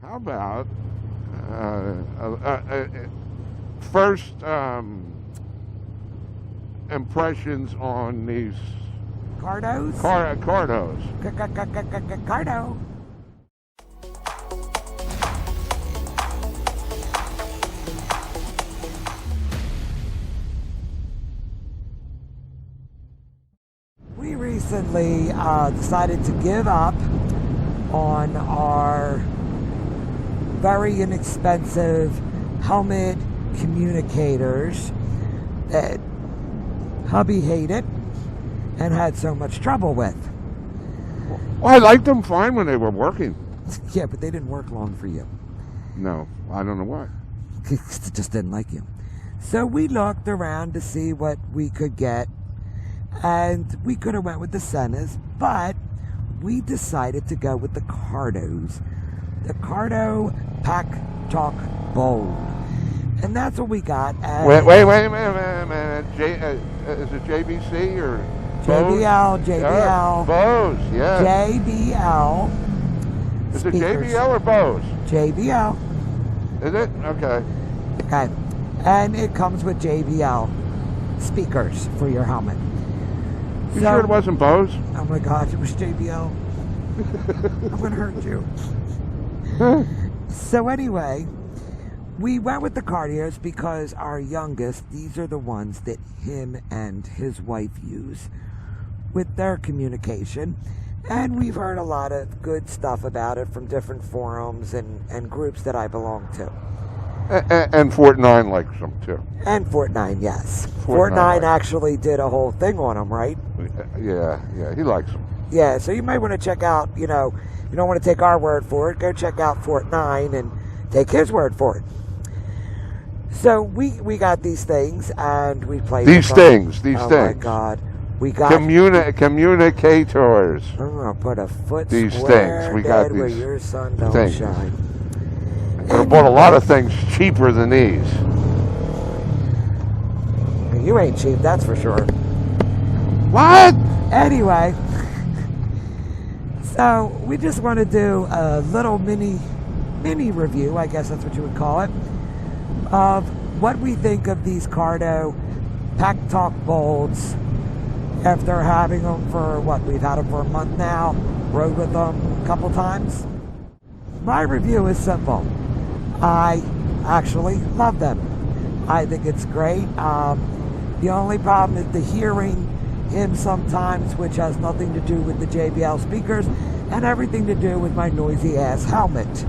How about first impressions on these Cardos? Cardos. Cardo. We recently decided to give up on our very inexpensive helmet communicators that hubby hated and had so much trouble with. Well, I liked them fine when they were working. Yeah, but they didn't work long for you. No, I don't know why. Just didn't like you. So we looked around to see what we could get, and we could have went with the Sennas, but we decided to go with the Cardos. The Cardo Packtalk Bold. And that's what we got. Wait a minute. Is it JBC or JBL? JBL. Bose, yeah. JBL. Is it JBL or Bose? JBL. Is it? Okay. Okay. And it comes with JBL speakers for your helmet. You sure it wasn't Bose? Oh my God, it was JBL. I'm going to hurt you. So anyway, we went with the Cardios because our youngest, these are the ones that him and his wife use with their communication. And we've heard a lot of good stuff about it from different forums and groups that I belong to. And Fort 9 likes them too. And Fort 9, yes. Fort 9 actually did a whole thing on them, right? Yeah, he likes them. Yeah, so you might want to check out, you don't want to take our word for it, go check out Fort 9 and take his word for it. So we got these things and we played These things. Oh my God. We got Communicators. I'm going to put a foot These square things. We got where these your sun don't things. shine. I bought a lot of things cheaper than these. You ain't cheap, that's for sure. What? Anyway, so we just want to do a little mini review, I guess that's what you would call it, of what we think of these Cardo Packtalk Bolds after having them for, we've had them for a month now, rode with them a couple times. My review is simple. I actually love them. I think it's great. The only problem is the hearing him sometimes, which has nothing to do with the JBL speakers and everything to do with my noisy ass helmet.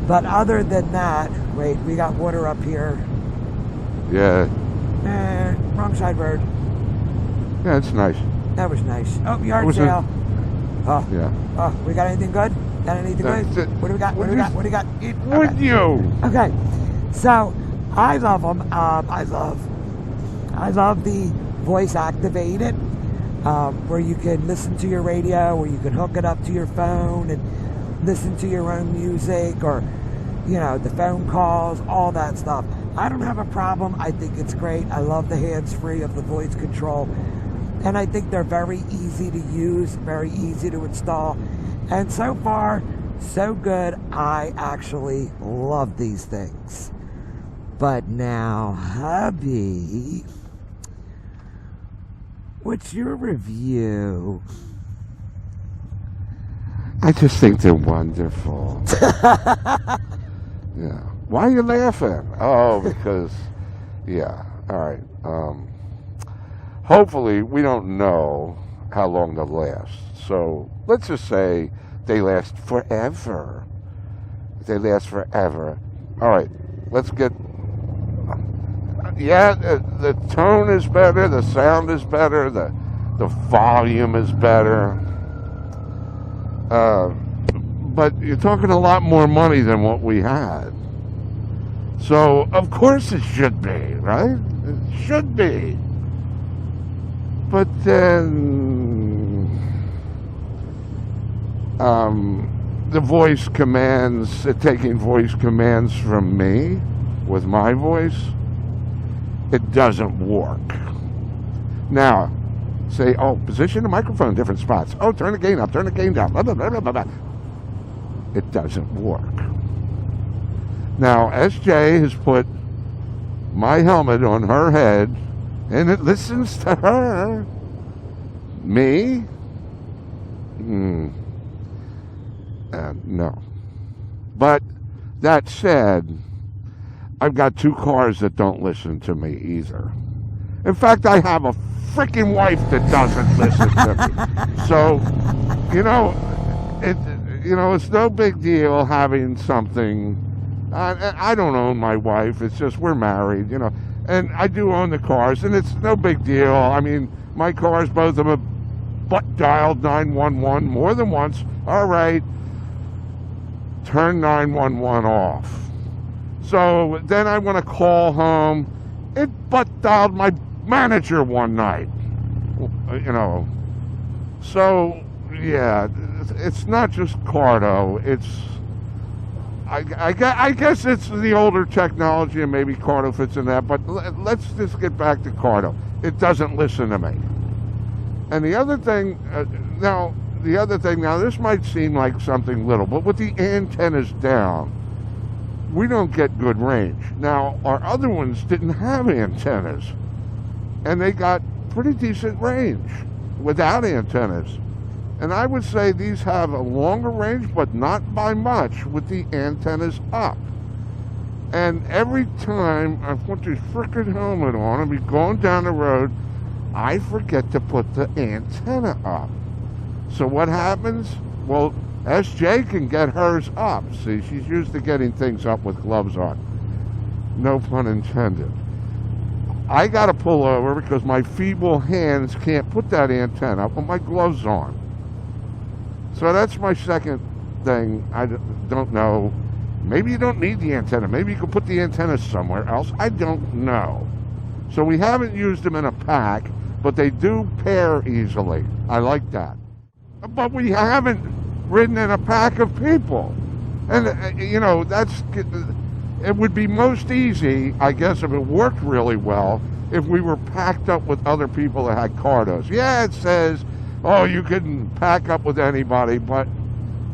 But other than that, wait, we got water up here. Yeah. Wrong side road. Yeah, it's nice. That was nice. Oh, yard sale. Oh. Yeah. Oh, we got anything good? Got anything good? What do we got? What do we got? What do we got? Would you? Okay. So, I love them. I love the voice activated, where you can listen to your radio, where you can hook it up to your phone and listen to your own music, or the phone calls, all that stuff. I don't have a problem. I think it's great. I love the hands-free of the voice control, and I think they're very easy to use, very easy to install, and so far so good. I actually love these things. But now, hubby, what's your review? I just think they're wonderful. Yeah. Why are you laughing? Oh, because, yeah. All right. Hopefully, we don't know how long they'll last. So let's just say they last forever. They last forever. All right. Let's get. Yeah, the tone is better. The sound is better. The volume is better. But you're talking a lot more money than what we had. So, of course it should be, right? It should be. But then, the voice commands, taking voice commands from me with my voice, it doesn't work. Now, say, oh, position the microphone in different spots. Oh, turn the gain up, turn the gain down. Blah, blah, blah, blah, blah. It doesn't work. Now, SJ has put my helmet on her head, and it listens to her. Me? No. But that said, I've got 2 cars that don't listen to me either. In fact, I have a freaking wife that doesn't listen to me. So, it's no big deal having something. I don't own my wife. It's just we're married, And I do own the cars, and it's no big deal. I mean, my cars, both of them have butt dialed 911 more than once. All right, turn 911 off. So then I want to call home. It butt dialed my manager one night. So, yeah, it's not just Cardo. It's, I guess it's the older technology, and maybe Cardo fits in that, but let's just get back to Cardo. It doesn't listen to me. And the other thing, now, this might seem like something little, but with the antennas down, we don't get good range. Now, our other ones didn't have antennas, and they got pretty decent range without antennas. And I would say these have a longer range, but not by much, with the antennas up. And every time I put this frickin' helmet on and be going down the road, I forget to put the antenna up. So what happens? Well, SJ can get hers up. See, she's used to getting things up with gloves on. No pun intended. I got to pull over because my feeble hands can't put that antenna up with my gloves on. So that's my second thing. I don't know. Maybe you don't need the antenna. Maybe you can put the antenna somewhere else. I don't know. So we haven't used them in a pack, but they do pair easily. I like that. But we haven't ridden in a pack of people. And, it would be most easy, I guess, if it worked really well, if we were packed up with other people that had Cardos. Yeah, it says, oh, you can pack up with anybody, but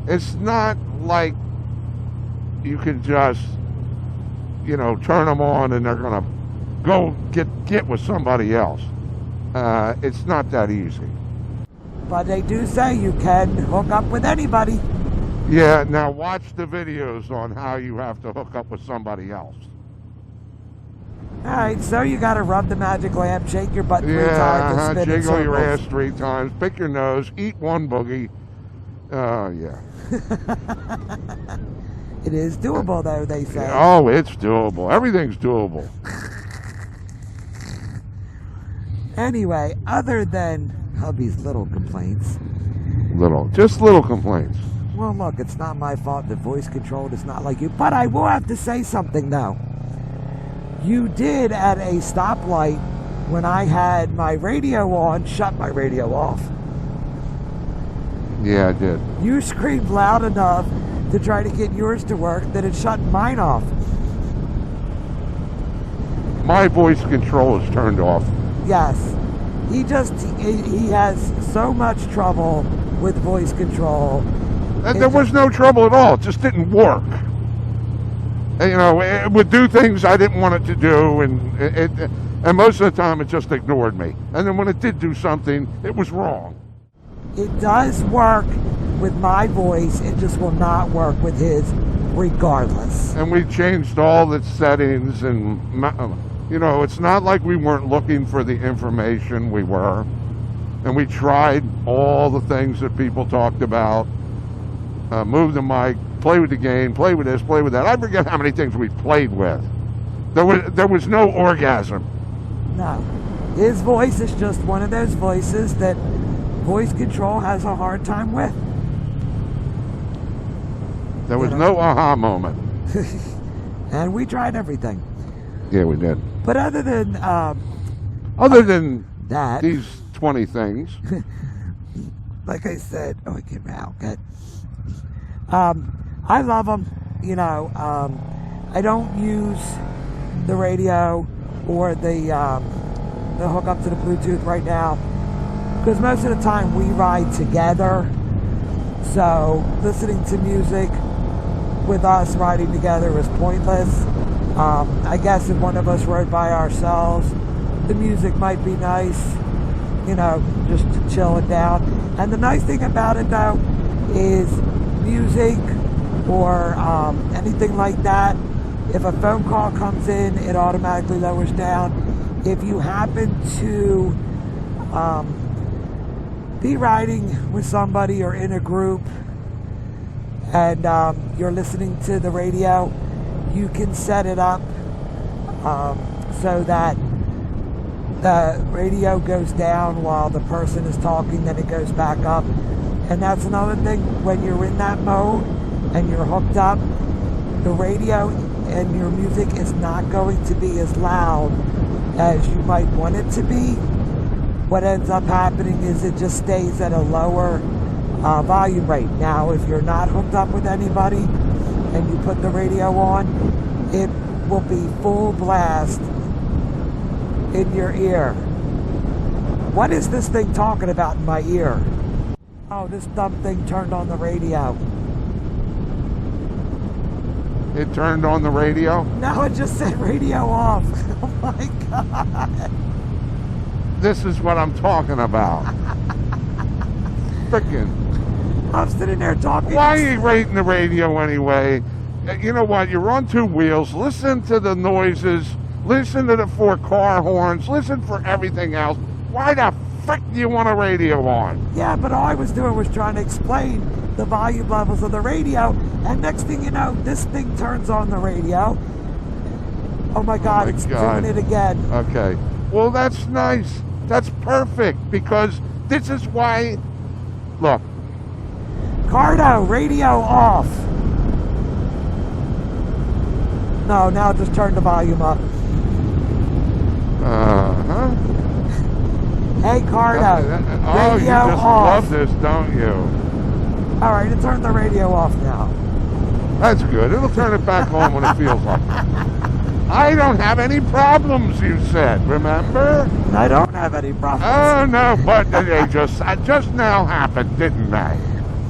it's not like you can just, turn them on and they're going to go get with somebody else. It's not that easy. But they do say you can hook up with anybody. Yeah, now watch the videos on how you have to hook up with somebody else. Alright, so you gotta rub the magic lamp, shake your butt 3 times, and spin jiggle in your circles. ass 3 times, pick your nose, eat 1 boogie. Yeah. It is doable, though, they say. Oh, it's doable. Everything's doable. Anyway, other than hubby's little complaints. Just little complaints. Well, look, it's not my fault that voice controlled. It's not like you. But I will have to say something, though. You did, at a stoplight, when I had my radio on, shut my radio off. Yeah, I did. You screamed loud enough to try to get yours to work that it shut mine off. My voice control is turned off. Yes. He has so much trouble with voice control. There was no trouble at all. It just didn't work. And, it would do things I didn't want it to do, and most of the time it just ignored me. And then when it did do something, it was wrong. It does work with my voice. It just will not work with his, regardless. And we changed all the settings, and it's not like we weren't looking for the information. We were. And we tried all the things that people talked about. Move the mic, play with the game, play with this, play with that. I forget how many things we played with. There was no orgasm. No. His voice is just one of those voices that voice control has a hard time with. There was no aha moment. And we tried everything. Yeah, we did. But other than that, these 20 things. Like I said, I get out. Good. I love them. I don't use the radio or the hook up to the Bluetooth right now because most of the time we ride together. So listening to music with us riding together was pointless. I guess if one of us rode by ourselves, the music might be nice, you know, just chilling down. And the nice thing about it though is music or anything like that, if a phone call comes in, it automatically lowers down. If you happen to be riding with somebody or in a group and you're listening to the radio, you can set it up so that the radio goes down while the person is talking, then it goes back up. And that's another thing, when you're in that mode and you're hooked up, the radio and your music is not going to be as loud as you might want it to be. What ends up happening is it just stays at a lower volume rate. Now, if you're not hooked up with anybody and you put the radio on, it will be full blast in your ear. What is this thing talking about in my ear? Oh, this dumb thing turned on the radio. It turned on the radio? No, it just said radio off. Oh my God. This is what I'm talking about. Frickin'. I'm sitting there talking. Why are you rating the radio anyway? You know what? You're on two wheels. Listen to the noises. Listen to the 4 car horns. Listen for everything else. Why the frick do you want a radio on? Yeah, but all I was doing was trying to explain the volume levels of the radio. And next thing you know, this thing turns on the radio. Oh my God, it's doing it again. Okay. Well, that's nice. That's perfect, because this is why... Look. Cardo, radio off. No, now just turn the volume up. Uh-huh. Hey, Cardo, oh, radio you just off. love this, don't you? All right, it turned the radio off now. That's good. It'll turn it back on when it feels like it. I don't have any problems, you said, remember? I don't have any problems. Oh, no, but they just now happened, didn't they?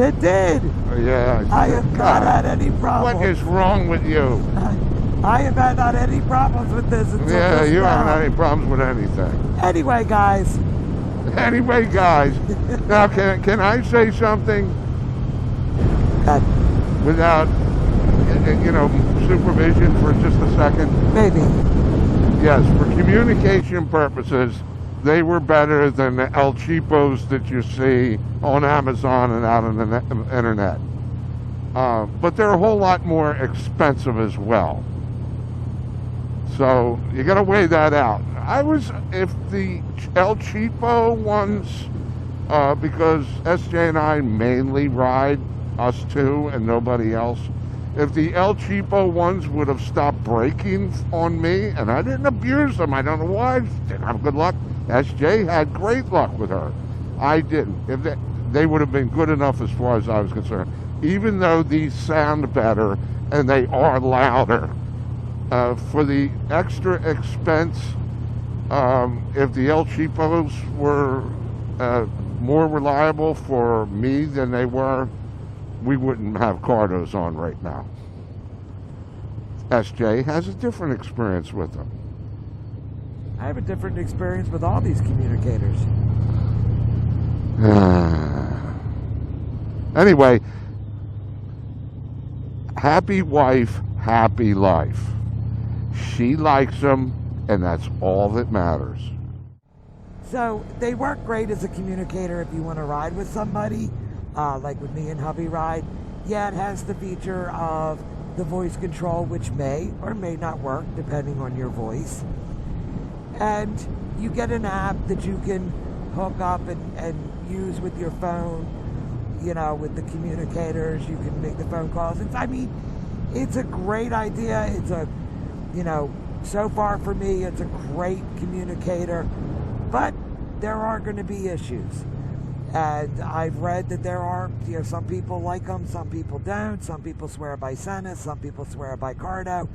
It did. Yeah. I have not had any problems. What is wrong with you? I have had any problems with this until Yeah, just you now. haven't had any problems with anything. Anyway, guys. Anyway, guys. Now, can I say something? Without, you know, supervision for just a second? Maybe. Yes, for communication purposes, they were better than the El Cheapos that you see on Amazon and out on the internet. But they're a whole lot more expensive as well. So you got to weigh that out. If the El Cheapo ones, because SJ and I mainly ride, us two and nobody else, if the El Cheapo ones would have stopped braking on me, and I didn't abuse them, I don't know why, didn't have good luck. SJ had great luck with her. I didn't. If they would have been good enough as far as I was concerned. Even though these sound better and they are louder. For the extra expense, if the El Cheapos were more reliable for me than they were, we wouldn't have Cardos on right now. SJ has a different experience with them. I have a different experience with all these communicators. Anyway, happy wife, happy life. She likes them, and that's all that matters. So they work great as a communicator if you want to ride with somebody, like with me and hubby ride. Yeah, it has the feature of the voice control, which may or may not work depending on your voice. And you get an app that you can hook up and use with your phone, you know, with the communicators. You can make the phone calls. It's a great idea. It's a, you know, so far for me, it's a great communicator. But there are going to be issues. And I've read that there are, you know, some people like them, some people don't. Some people swear by Senna, some people swear by Cardo.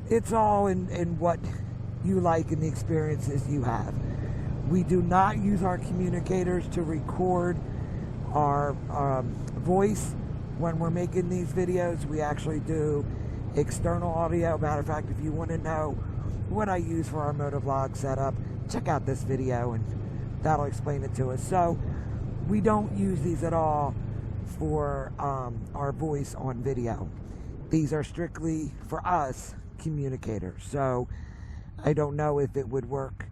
It's all in what you like and the experiences you have. We do not use our communicators to record our voice when we're making these videos, we actually do external audio. Matter of fact, if you want to know what I use for our Motovlog setup, check out this video and that'll explain it to us. So we don't use these at all for our voice on video. These are strictly for us communicators. So I don't know if it would work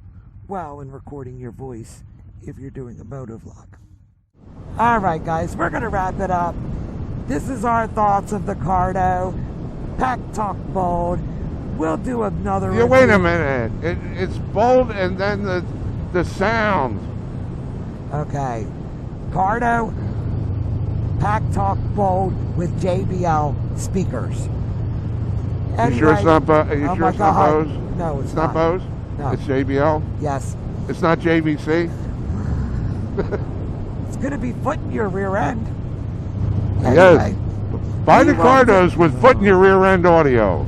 well in recording your voice if you're doing a motovlog. Alright guys, we're going to wrap it up. This is our thoughts of the Cardo Packtalk Bold. We'll do another Yeah, review. wait a minute. It's bold and then the sound. Okay. Cardo Packtalk Bold with JBL speakers. You sure it's not Bose? Oh my God. No, It's not Bose? No. It's JBL? Yes. It's not JVC? It's going to be foot in your rear end. Yes. Buy the we will Cardos with foot in your rear end audio.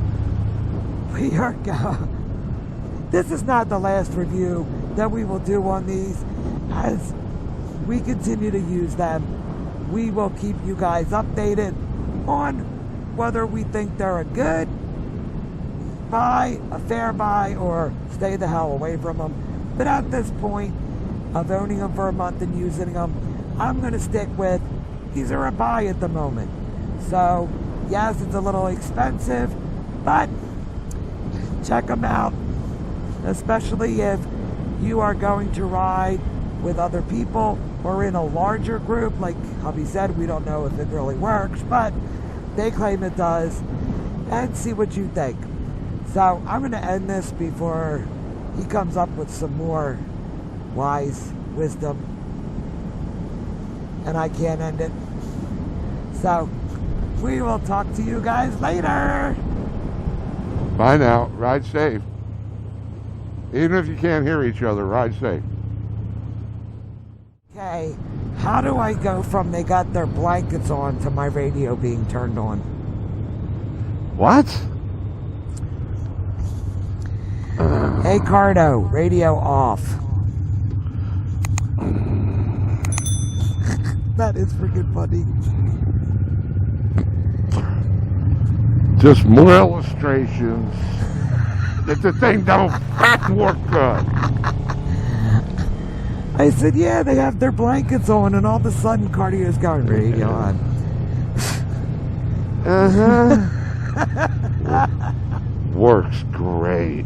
We are going. This is not the last review that we will do on these. As we continue to use them, we will keep you guys updated on whether we think they're a good buy, a fair buy, or stay the hell away from them. But at this point of owning them for a month and using them, I'm going to stick with these are a buy at the moment. So yes, it's a little expensive, but check them out, especially if you are going to ride with other people or in a larger group. Like hubby said, we don't know if it really works, but they claim it does, and see what you think. So I'm going to end this before he comes up with some more wise wisdom and I can't end it. So we will talk to you guys later. Bye now. Ride safe. Even if you can't hear each other, ride safe. Okay, how do I go from they got their blankets on to my radio being turned on? What? Hey Cardo, radio off. That is freaking funny. Just more illustrations that the thing don't work good. I said, yeah, they have their blankets on, and all of a sudden Cardio's going, radio on. Works great.